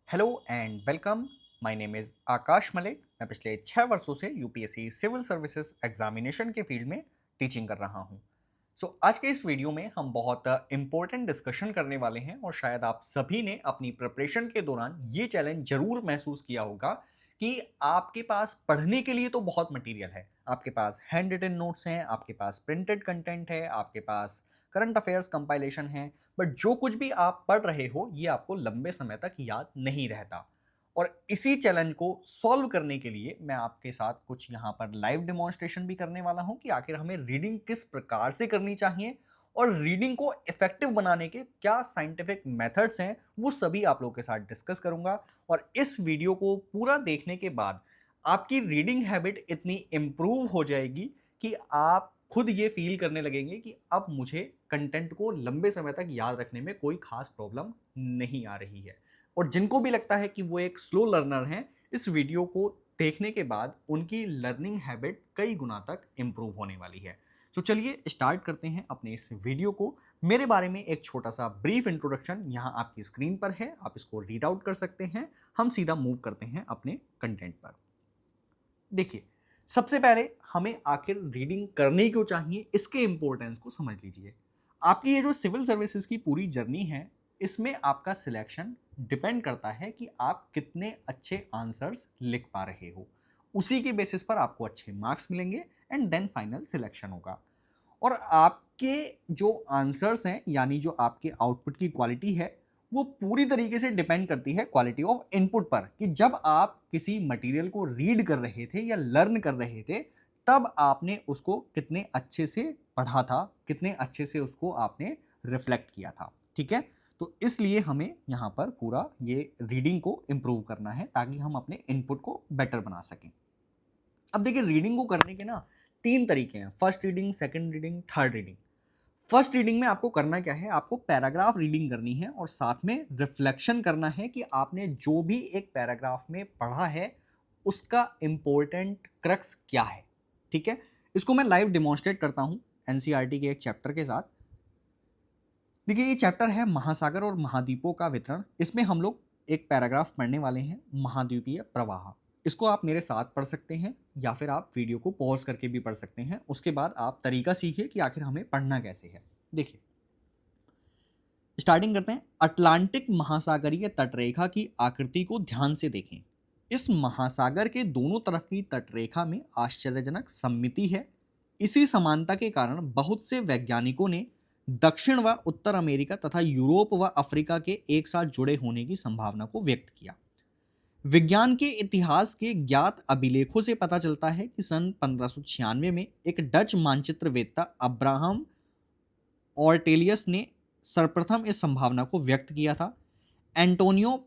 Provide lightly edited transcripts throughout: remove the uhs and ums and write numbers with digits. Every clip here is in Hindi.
Hello and welcome. My name is Akash Malik. मैं पिछले 6 वर्षों से यूपीएससी सिविल सर्विसेज एग्जामिनेशन के फील्ड में टीचिंग कर रहा हूँ। आज के इस वीडियो में हम बहुत इंपॉर्टेंट डिस्कशन करने वाले हैं और शायद आप सभी ने अपनी प्रिपरेशन के दौरान ये चैलेंज जरूर महसूस किया होगा कि आपके पास पढ़ने के लिए तो बहुत मटेरियल है, आपके पास हैंड रिटन नोट्स हैं, आपके पास प्रिंटेड कंटेंट है, आपके पास करंट अफेयर्स कंपाइलेशन है, बट जो कुछ भी आप पढ़ रहे हो ये आपको लंबे समय तक याद नहीं रहता। और इसी चैलेंज को सॉल्व करने के लिए मैं आपके साथ कुछ यहाँ पर लाइव डेमोन्स्ट्रेशन भी करने वाला हूँ कि आखिर हमें रीडिंग किस प्रकार से करनी चाहिए और रीडिंग को इफेक्टिव बनाने के क्या साइंटिफिक मेथड्स हैं, वो सभी आप लोगों के साथ डिस्कस करूंगा। और इस वीडियो को पूरा देखने के बाद आपकी रीडिंग हैबिट इतनी इम्प्रूव हो जाएगी कि आप खुद ये फील करने लगेंगे कि अब मुझे कंटेंट को लंबे समय तक याद रखने में कोई खास प्रॉब्लम नहीं आ रही है। और जिनको भी लगता है कि वो एक स्लो लर्नर हैं, इस वीडियो को देखने के बाद उनकी लर्निंग हैबिट कई गुना तक इम्प्रूव होने वाली है। तो चलिए स्टार्ट करते हैं अपने इस वीडियो को। मेरे बारे में एक छोटा सा ब्रीफ इंट्रोडक्शन यहाँ आपकी स्क्रीन पर है, आप इसको रीड आउट कर सकते हैं। हम सीधा मूव करते हैं अपने कंटेंट पर। देखिए, सबसे पहले हमें आखिर रीडिंग करनी क्यों चाहिए, इसके इंपॉर्टेंस को समझ लीजिए। आपकी ये जो सिविल सर्विसेज की पूरी जर्नी है, इसमें आपका सिलेक्शन डिपेंड करता है कि आप कितने अच्छे आंसर्स लिख पा रहे हो। उसी के बेसिस पर आपको अच्छे मार्क्स मिलेंगे एंड देन फाइनल सिलेक्शन होगा। और आपके जो आंसर्स हैं, यानी जो आपके आउटपुट की क्वालिटी है, वो पूरी तरीके से डिपेंड करती है क्वालिटी ऑफ इनपुट पर, कि जब आप किसी मटेरियल को रीड कर रहे थे या लर्न कर रहे थे, तब आपने उसको कितने अच्छे से पढ़ा था, कितने अच्छे से उसको आपने रिफ्लेक्ट किया था। ठीक है, तो इसलिए हमें यहाँ पर पूरा ये रीडिंग को इम्प्रूव करना है ताकि हम अपने इनपुट को बेटर बना सकें। अब देखिए, रीडिंग को करने के ना 3 तरीके हैं: first reading, second reading, third reading. First reading में आपको करना क्या है, आपको पैराग्राफ रीडिंग करनी है और साथ में रिफ्लेक्शन करना है कि आपने जो भी एक पैराग्राफ में पढ़ा है उसका इंपॉर्टेंट क्रक्स क्या है। ठीक है, इसको मैं लाइव डिमॉन्स्ट्रेट करता हूं एनसीईआरटी के एक चैप्टर के साथ। देखिए, ये चैप्टर है महासागर और महाद्वीपों का वितरण। इसमें हम लोग एक पैराग्राफ पढ़ने वाले हैं, महाद्वीपीय प्रवाह। इसको आप मेरे साथ पढ़ सकते हैं या फिर आप वीडियो को पॉज करके भी पढ़ सकते हैं। उसके बाद आप तरीका सीखिए कि आखिर हमें पढ़ना कैसे है। देखिए, स्टार्टिंग करते हैं। अटलांटिक महासागरीय तटरेखा की आकृति को ध्यान से देखें। इस महासागर के दोनों तरफ की तटरेखा में आश्चर्यजनक सममिति है। इसी समानता के कारण बहुत से वैज्ञानिकों ने दक्षिण व उत्तर अमेरिका तथा यूरोप व अफ्रीका के एक साथ जुड़े होने की संभावना को व्यक्त किया। विज्ञान के इतिहास के ज्ञात अभिलेखों से पता चलता है कि सन 1596 में एक डच मानचित्रवेत्ता अब्राहम ऑर्टेलियस ने सर्वप्रथम इस संभावना को व्यक्त किया था। एंटोनियो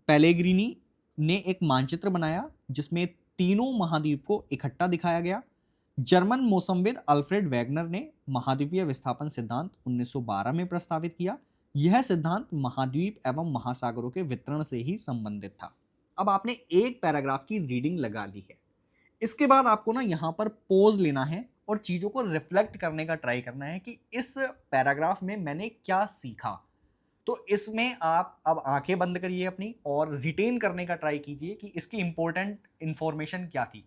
पेलेग्रिनी ने एक मानचित्र बनाया जिसमें तीनों महाद्वीप को इकट्ठा दिखाया गया। जर्मन मौसमविद अल्फ्रेड वैगनर ने महाद्वीपीय विस्थापन सिद्धांत 1912 में प्रस्तावित किया। यह सिद्धांत महाद्वीप एवं महासागरों के वितरण से ही संबंधित था। अब आपने एक पैराग्राफ की रीडिंग लगा ली है, इसके बाद आपको ना यहाँ पर पोज लेना है और चीज़ों को रिफ्लेक्ट करने का ट्राई करना है कि इस पैराग्राफ में मैंने क्या सीखा। तो इसमें आप अब आंखें बंद करिए अपनी और रिटेन करने का ट्राई कीजिए कि इसकी इंपॉर्टेंट इंफॉर्मेशन क्या थी।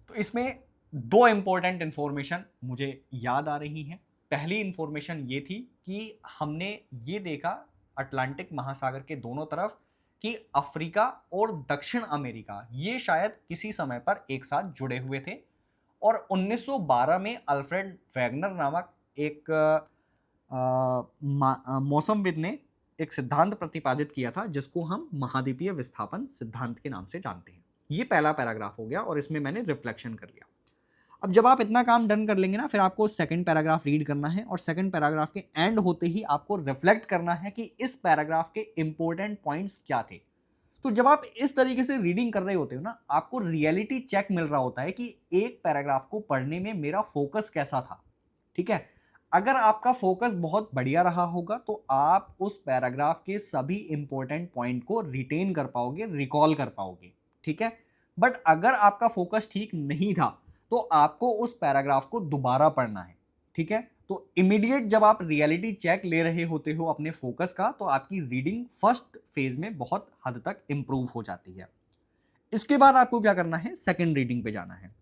तो इसमें 2 इंपॉर्टेंट इंफॉर्मेशन मुझे याद आ रही हैं। पहली इंफॉर्मेशन ये थी कि हमने ये देखा अटलांटिक महासागर के दोनों तरफ कि अफ्रीका और दक्षिण अमेरिका ये शायद किसी समय पर एक साथ जुड़े हुए थे। और 1912 में अल्फ्रेड वैगनर नामक एक मौसमविद ने एक सिद्धांत प्रतिपादित किया था जिसको हम महाद्वीपीय विस्थापन सिद्धांत के नाम से जानते हैं। ये पहला पैराग्राफ हो गया और इसमें मैंने रिफ्लेक्शन कर लिया। अब जब आप इतना काम डन कर लेंगे ना, फिर आपको सेकंड पैराग्राफ रीड करना है और सेकंड पैराग्राफ के एंड होते ही आपको रिफ्लेक्ट करना है कि इस पैराग्राफ के इंपॉर्टेंट पॉइंट्स क्या थे। तो जब आप इस तरीके से रीडिंग कर रहे होते हो ना, आपको रियलिटी चेक मिल रहा होता है कि एक पैराग्राफ को पढ़ने में मेरा फोकस कैसा था। ठीक है, अगर आपका फोकस बहुत बढ़िया रहा होगा तो आप उस पैराग्राफ के सभी इंपॉर्टेंट पॉइंट को रिटेन कर पाओगे, रिकॉल कर पाओगे। ठीक है, बट अगर आपका फोकस ठीक नहीं था तो आपको उस पैराग्राफ को दोबारा पढ़ना है। ठीक है, तो इमीडिएट जब आप रियलिटी चेक ले रहे होते हो अपने फोकस का, तो आपकी रीडिंग फर्स्ट फेज में बहुत हद तक इंप्रूव हो जाती है। इसके बाद आपको क्या करना है, सेकंड रीडिंग पे जाना है।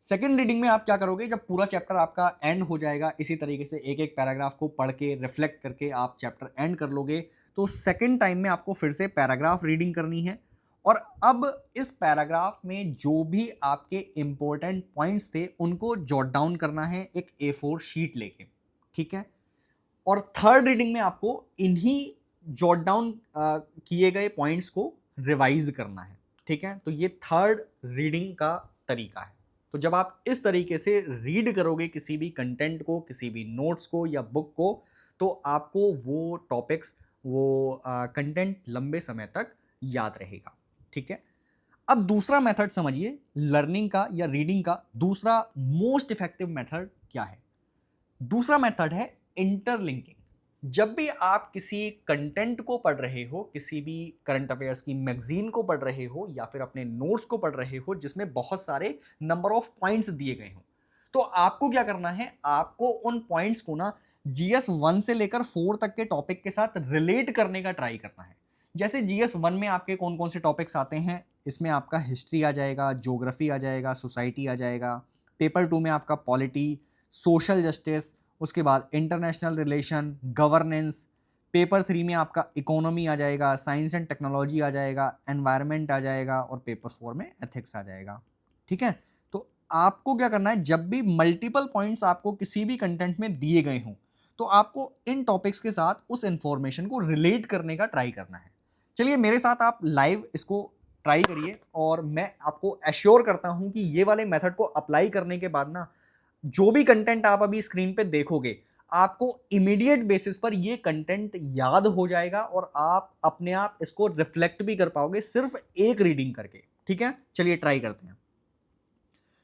सेकंड रीडिंग में आप क्या करोगे, जब पूरा चैप्टर आपका एंड हो जाएगा, इसी तरीके से एक एक पैराग्राफ को पढ़ के रिफ्लेक्ट करके आप चैप्टर एंड कर लोगे, तो सेकंड टाइम में आपको फिर से पैराग्राफ रीडिंग करनी है। और अब इस पैराग्राफ में जो भी आपके इंपॉर्टेंट पॉइंट्स थे उनको जॉट डाउन करना है एक A4 शीट लेके, ठीक है। और थर्ड रीडिंग में आपको इन्हीं जॉट डाउन किए गए पॉइंट्स को रिवाइज करना है, ठीक है। तो ये थर्ड रीडिंग का तरीका है। तो जब आप इस तरीके से रीड करोगे किसी भी कंटेंट को, किसी भी नोट्स को या बुक को, तो आपको वो टॉपिक्स, वो कंटेंट लंबे समय तक याद रहेगा, ठीक है। अब दूसरा मेथड समझिए, लर्निंग का या रीडिंग का दूसरा मोस्ट इफेक्टिव मेथड क्या है। दूसरा मेथड है इंटरलिंकिंग। जब भी आप किसी कंटेंट को पढ़ रहे हो, किसी भी करंट अफेयर्स की मैगजीन को पढ़ रहे हो या फिर अपने नोट्स को पढ़ रहे हो जिसमें बहुत सारे नंबर ऑफ पॉइंट्स दिए गए हो, तो आपको क्या करना है, आपको उन पॉइंट्स को ना GS 1 से लेकर 4 तक के टॉपिक के साथ रिलेट करने का ट्राई करना है। जैसे GS 1 में आपके कौन कौन से टॉपिक्स आते हैं, इसमें आपका हिस्ट्री आ जाएगा, ज्योग्राफी आ जाएगा, सोसाइटी आ जाएगा। पेपर 2 में आपका पॉलिटी, सोशल जस्टिस, उसके बाद इंटरनेशनल रिलेशन, गवर्नेंस। पेपर 3 में आपका इकोनॉमी आ जाएगा, साइंस एंड टेक्नोलॉजी आ जाएगा, एनवायरनमेंट आ जाएगा और पेपर 4 में एथिक्स आ जाएगा, ठीक है। तो आपको क्या करना है, जब भी मल्टीपल पॉइंट्स आपको किसी भी कंटेंट में दिए गए हों, तो आपको इन टॉपिक्स के साथ उस इंफॉर्मेशन को रिलेट करने का ट्राई करना है। चलिए मेरे साथ आप लाइव इसको ट्राई करिए और मैं आपको एश्योर करता हूं कि ये वाले मेथड को अप्लाई करने के बाद ना, जो भी कंटेंट आप अभी स्क्रीन पे देखोगे, आपको इमीडिएट बेसिस पर ये कंटेंट याद हो जाएगा और आप अपने आप इसको रिफ्लेक्ट भी कर पाओगे सिर्फ एक रीडिंग करके, ठीक है। चलिए ट्राई करते हैं।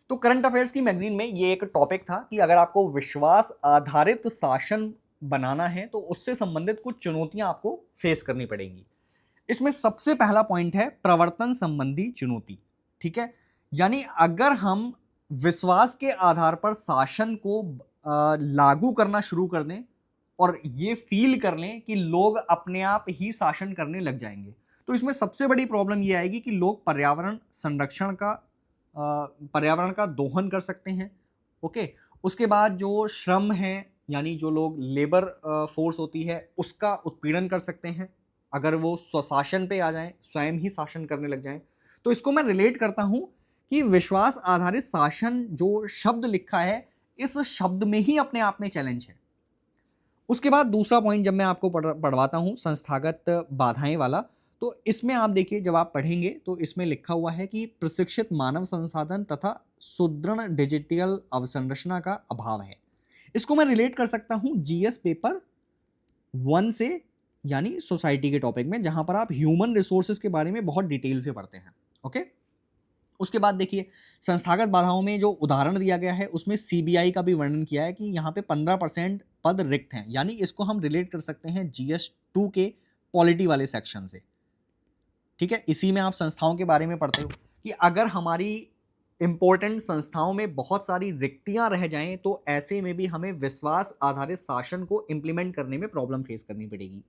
तो करंट अफेयर्स की मैगजीन में ये एक टॉपिक था कि अगर आपको विश्वास आधारित शासन बनाना है तो उससे संबंधित कुछ चुनौतियां आपको फेस करनी पड़ेंगी। इसमें सबसे पहला पॉइंट है प्रवर्तन संबंधी चुनौती, ठीक है। यानी अगर हम विश्वास के आधार पर शासन को लागू करना शुरू कर दें और ये फील कर लें कि लोग अपने आप ही शासन करने लग जाएंगे, तो इसमें सबसे बड़ी प्रॉब्लम ये आएगी कि लोग पर्यावरण संरक्षण का पर्यावरण का दोहन कर सकते हैं, ओके। उसके बाद जो श्रम है, यानी जो लोग लेबर फोर्स होती है, उसका उत्पीड़न कर सकते हैं अगर वो स्वशासन पे आ जाएं, स्वयं ही शासन करने लग जाएं। तो इसको मैं रिलेट करता हूं कि विश्वास आधारित शासन जो शब्द लिखा है, इस शब्द में ही अपने आप में चैलेंज है। उसके बाद दूसरा पॉइंट जब मैं आपको पढ़वाता हूं, संस्थागत बाधाएं वाला, तो इसमें आप देखिए, जब आप पढ़ेंगे तो इसमें लिखा हुआ है कि प्रशिक्षित मानव संसाधन तथा सुदृढ़ डिजिटल अवसंरचना का अभाव है। इसको मैं रिलेट कर सकता हूं GS पेपर 1 से, यानी सोसाइटी के टॉपिक में, जहां पर आप ह्यूमन रिसोर्सेज के बारे में बहुत डिटेल से पढ़ते हैं, ओके। उसके बाद देखिए, संस्थागत बाधाओं में जो उदाहरण दिया गया है उसमें CBI का भी वर्णन किया है कि यहाँ पे 15% पद रिक्त हैं, यानी इसको हम रिलेट कर सकते हैं GS 2 के पॉलिटी वाले सेक्शन से, ठीक है। इसी में आप संस्थाओं के बारे में पढ़ते हो कि अगर हमारी इंपॉर्टेंट संस्थाओं में बहुत सारी रिक्तियां रह जाएं तो ऐसे में भी हमें विश्वास आधारित शासन को इंप्लीमेंट करने में प्रॉब्लम फेस करनी पड़ेगी।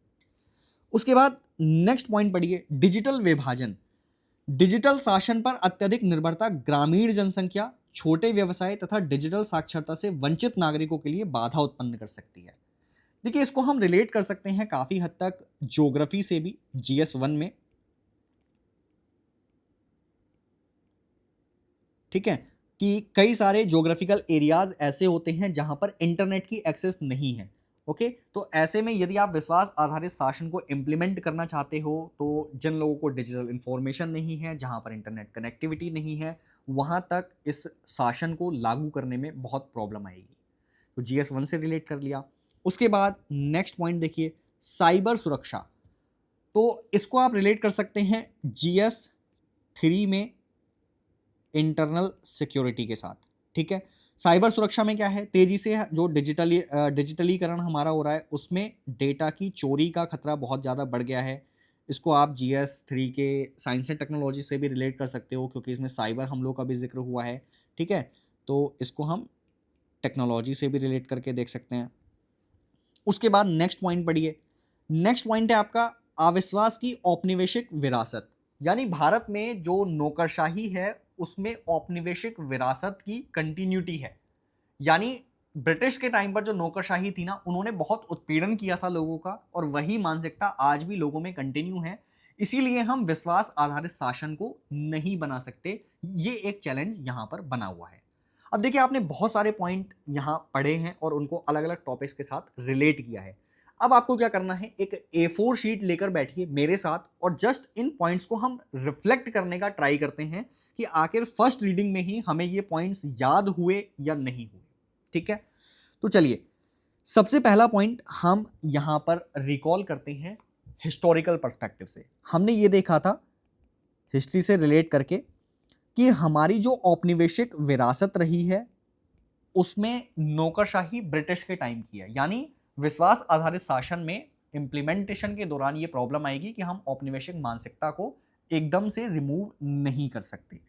उसके बाद नेक्स्ट पॉइंट पढ़िए, डिजिटल विभाजन। डिजिटल शासन पर अत्यधिक निर्भरता ग्रामीण जनसंख्या, छोटे व्यवसाय तथा डिजिटल साक्षरता से वंचित नागरिकों के लिए बाधा उत्पन्न कर सकती है। देखिए, इसको हम रिलेट कर सकते हैं काफी हद तक ज्योग्राफी से भी, GS 1 में, ठीक है, कि कई सारे ज्योग्राफिकल एरियाज ऐसे होते हैं जहां पर इंटरनेट की एक्सेस नहीं है, ओके। तो ऐसे में यदि आप विश्वास आधारित शासन को इंप्लीमेंट करना चाहते हो, तो जिन लोगों को डिजिटल इंफॉर्मेशन नहीं है, जहां पर इंटरनेट कनेक्टिविटी नहीं है, वहां तक इस शासन को लागू करने में बहुत प्रॉब्लम आएगी। तो GS 1 से रिलेट कर लिया। उसके बाद नेक्स्ट पॉइंट देखिए, साइबर सुरक्षा। तो इसको आप रिलेट कर सकते हैं GS 3 में इंटरनल सिक्योरिटी के साथ, ठीक है। साइबर सुरक्षा में क्या है, तेजी से जो डिजिटलीकरण हमारा हो रहा है उसमें डेटा की चोरी का खतरा बहुत ज़्यादा बढ़ गया है। इसको आप GS 3 के साइंस एंड टेक्नोलॉजी से भी रिलेट कर सकते हो क्योंकि इसमें साइबर हमलों का भी जिक्र हुआ है, ठीक है। तो इसको हम टेक्नोलॉजी से भी रिलेट करके देख सकते हैं। उसके बाद नेक्स्ट पॉइंट पढ़िए। नेक्स्ट पॉइंट है आपका अविश्वास की औपनिवेशिक विरासत। यानी भारत में जो नौकरशाही है उसमें औपनिवेशिक विरासत की कंटिन्यूटी है। यानी ब्रिटिश के टाइम पर जो नौकरशाही थी ना, उन्होंने बहुत उत्पीड़न किया था लोगों का, और वही मानसिकता आज भी लोगों में कंटिन्यू है। इसीलिए हम विश्वास आधारित शासन को नहीं बना सकते। ये एक चैलेंज यहां पर बना हुआ है। अब देखिए, आपने बहुत सारे पॉइंट यहां पढ़े हैं और उनको अलग अलग टॉपिक्स के साथ रिलेट किया है। अब आपको क्या करना है, एक A4 शीट लेकर बैठिए मेरे साथ और जस्ट इन पॉइंट्स को हम रिफ्लेक्ट करने का ट्राई करते हैं कि आखिर फर्स्ट रीडिंग में ही हमें ये पॉइंट्स याद हुए या नहीं हुए। ठीक है, तो चलिए, सबसे पहला पॉइंट हम यहां पर रिकॉल करते हैं हिस्टोरिकल पर्सपेक्टिव से। हमने ये देखा था हिस्ट्री से रिलेट करके कि हमारी जो औपनिवेशिक विरासत रही है उसमें नौकरशाही ब्रिटिश के टाइम की है। यानी विश्वास आधारित शासन में इंप्लीमेंटेशन के दौरान ये प्रॉब्लम आएगी कि हम औपनिवेशिक मानसिकता को एकदम से रिमूव नहीं कर सकते।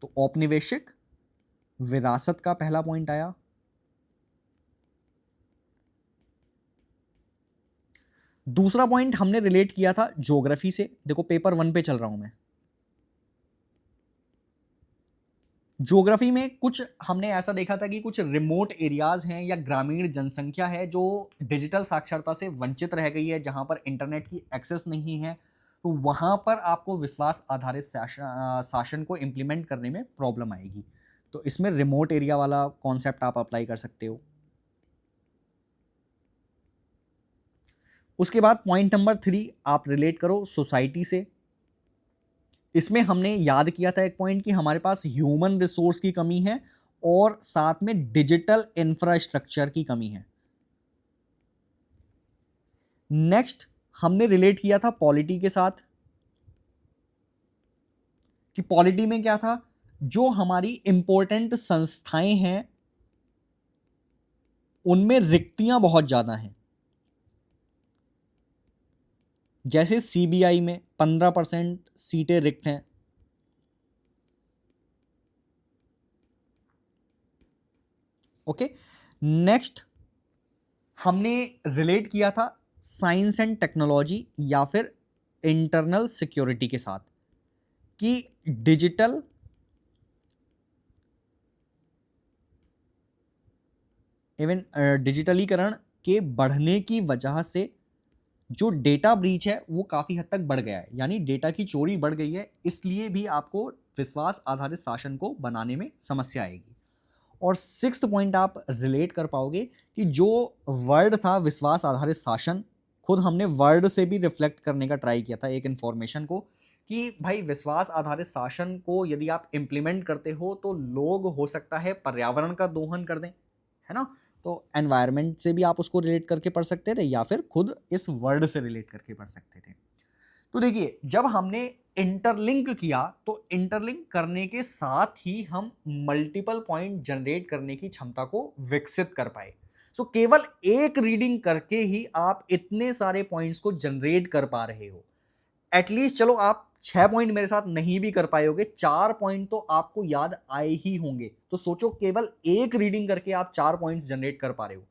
तो औपनिवेशिक विरासत का पहला पॉइंट आया। दूसरा पॉइंट हमने रिलेट किया था ज्योग्राफी से। देखो, पेपर 1 पे चल रहा हूं मैं। ज्योग्राफी में कुछ हमने ऐसा देखा था कि कुछ रिमोट एरियाज हैं या ग्रामीण जनसंख्या है जो डिजिटल साक्षरता से वंचित रह गई है, जहां पर इंटरनेट की एक्सेस नहीं है। तो वहां पर आपको विश्वास आधारित शासन को इंप्लीमेंट करने में प्रॉब्लम आएगी। तो इसमें रिमोट एरिया वाला कॉन्सेप्ट आप अप्लाई कर सकते हो। उसके बाद पॉइंट नंबर 3 आप रिलेट करो सोसाइटी से। इसमें हमने याद किया था एक पॉइंट कि हमारे पास ह्यूमन रिसोर्स की कमी है और साथ में डिजिटल इंफ्रास्ट्रक्चर की कमी है। नेक्स्ट हमने रिलेट किया था पॉलिटी के साथ कि पॉलिटी में क्या था, जो हमारी इंपॉर्टेंट संस्थाएं हैं उनमें रिक्तियां बहुत ज्यादा हैं। जैसे सीबीआई में 15% सीटें रिक्त हैं। ओके, नेक्स्ट हमने रिलेट किया था साइंस एंड टेक्नोलॉजी या फिर इंटरनल सिक्योरिटी के साथ कि डिजिटल इवन डिजिटलीकरण के बढ़ने की वजह से जो डेटा ब्रीच है वो काफ़ी हद तक बढ़ गया है। यानी डेटा की चोरी बढ़ गई है, इसलिए भी आपको विश्वास आधारित शासन को बनाने में समस्या आएगी। और सिक्स्थ पॉइंट आप रिलेट कर पाओगे कि जो वर्ड था विश्वास आधारित शासन, खुद हमने वर्ड से भी रिफ्लेक्ट करने का ट्राई किया था एक इन्फॉर्मेशन को कि भाई विश्वास आधारित शासन को यदि आप इम्प्लीमेंट करते हो तो लोग हो सकता है पर्यावरण का दोहन कर दें, है ना। तो एनवायरनमेंट से भी आप उसको रिलेट करके पढ़ सकते थे या फिर खुद इस वर्ड से रिलेट करके पढ़ सकते थे। तो देखिए, जब हमने इंटरलिंक किया तो इंटरलिंक करने के साथ ही हम मल्टीपल पॉइंट जनरेट करने की क्षमता को विकसित कर पाए। सो केवल एक रीडिंग करके ही आप इतने सारे पॉइंट्स को जनरेट कर पा रहे हो। एटलीस्ट चलो आप 6 पॉइंट मेरे साथ नहीं भी कर पाए होगे, 4 पॉइंट तो आपको याद आए ही होंगे। तो सोचो, केवल एक रीडिंग करके आप 4 पॉइंट्स जनरेट कर पा रहे हो।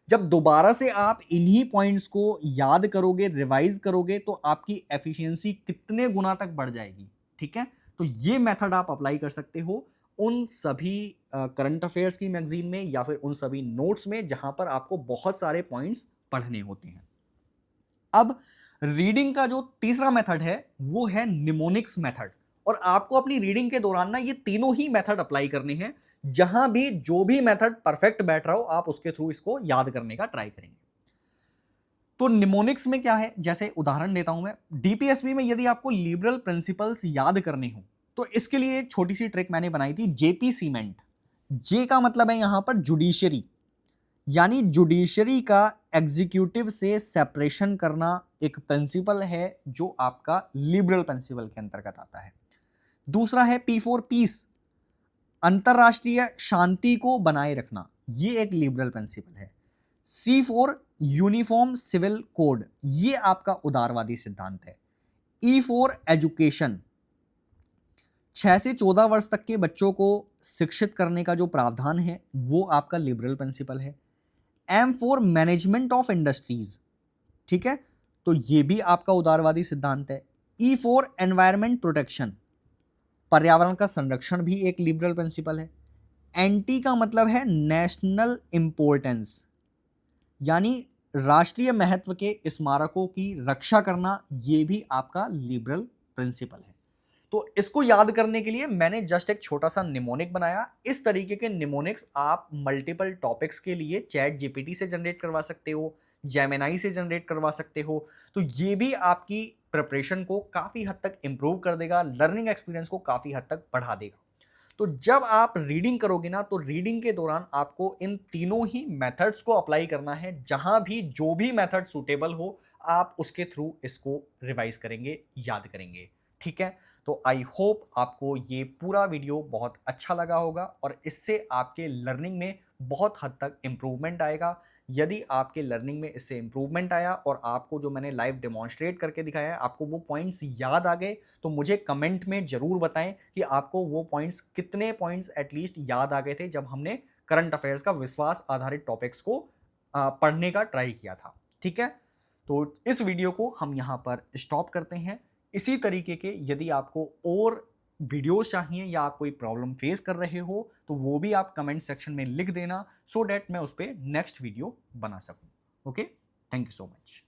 जब दोबारा से आप इन्हीं पॉइंट्स को याद करोगे, रिवाइज करोगे, तो आपकी एफिशिएंसी कितने गुना तक बढ़ जाएगी। ठीक है, तो ये मेथड आप अप्लाई कर सकते हो उन सभी करंट अफेयर्स की मैगजीन में या फिर उन सभी नोट्स में जहां पर आपको बहुत सारे पॉइंट्स पढ़ने होते हैं। अब रीडिंग का जो तीसरा मेथड है वो है निमोनिक्स मेथड। और आपको अपनी रीडिंग के दौरान ना ये तीनों ही मेथड अप्लाई करने हैं। जहां भी जो भी मेथड परफेक्ट बैठ रहा हो आप उसके थ्रू इसको याद करने का ट्राई करेंगे। तो निमोनिक्स में क्या है, जैसे उदाहरण लेता हूं मैं, डीपीएसबी में यदि आपको लिबरल प्रिंसिपल्स याद करने हो तो इसके लिए एक छोटी सी ट्रिक मैंने बनाई थी, जेपी सीमेंट। जे का मतलब है यहां पर जुडिशरी, यानी जुडिशरी का एग्जीक्यूटिव से सेपरेशन करना एक प्रिंसिपल है जो आपका लिबरल प्रिंसिपल के अंतर्गत आता है। दूसरा है पी फॉर पीस, अंतरराष्ट्रीय शांति को बनाए रखना, ये एक लिबरल प्रिंसिपल है। सी फॉर यूनिफॉर्म सिविल कोड, ये आपका उदारवादी सिद्धांत है। ई फॉर एजुकेशन, 6 से 14 वर्ष तक के बच्चों को शिक्षित करने का जो प्रावधान है वो आपका लिबरल प्रिंसिपल है। Aim for management of industries, ठीक है, तो ये भी आपका उदारवादी सिद्धांत है। ई फॉर एनवायरमेंट प्रोटेक्शन, पर्यावरण का संरक्षण भी एक लिबरल प्रिंसिपल है। एनटी का मतलब है नेशनल इंपॉर्टेंस, यानी राष्ट्रीय महत्व के स्मारकों की रक्षा करना, ये भी आपका लिबरल प्रिंसिपल है। तो इसको याद करने के लिए मैंने जस्ट एक छोटा सा निमोनिक बनाया। इस तरीके के निमोनिक्स आप मल्टीपल टॉपिक्स के लिए चैट जीपीटी से जनरेट करवा सकते हो, जेमिनाई से जनरेट करवा सकते हो। तो ये भी आपकी प्रिपरेशन को काफ़ी हद तक इंप्रूव कर देगा, लर्निंग एक्सपीरियंस को काफ़ी हद तक बढ़ा देगा। तो जब आप रीडिंग करोगे ना, तो रीडिंग के दौरान आपको इन तीनों ही मेथड्स को अप्लाई करना है। जहां भी जो भी मेथड सूटेबल हो, आप उसके थ्रू इसको रिवाइज करेंगे, याद करेंगे। ठीक है, तो आई होप आपको ये पूरा वीडियो बहुत अच्छा लगा होगा और इससे आपके लर्निंग में बहुत हद तक इंप्रूवमेंट आएगा। यदि आपके लर्निंग में इससे इंप्रूवमेंट आया और आपको जो मैंने लाइव डेमोन्स्ट्रेट करके दिखाया है, आपको वो पॉइंट्स याद आ गए, तो मुझे कमेंट में ज़रूर बताएं कि आपको वो पॉइंट्स, कितने पॉइंट्स एटलीस्ट याद आ गए थे जब हमने करंट अफेयर्स का विश्वास आधारित टॉपिक्स को पढ़ने का ट्राई किया था। ठीक है, तो इस वीडियो को हम यहाँ पर स्टॉप करते हैं। इसी तरीके के यदि आपको और वीडियोस चाहिए या आप कोई प्रॉब्लम फेस कर रहे हो, तो वो भी आप कमेंट सेक्शन में लिख देना, सो डैट मैं उस पर नेक्स्ट वीडियो बना सकूं। Okay, thank you so much.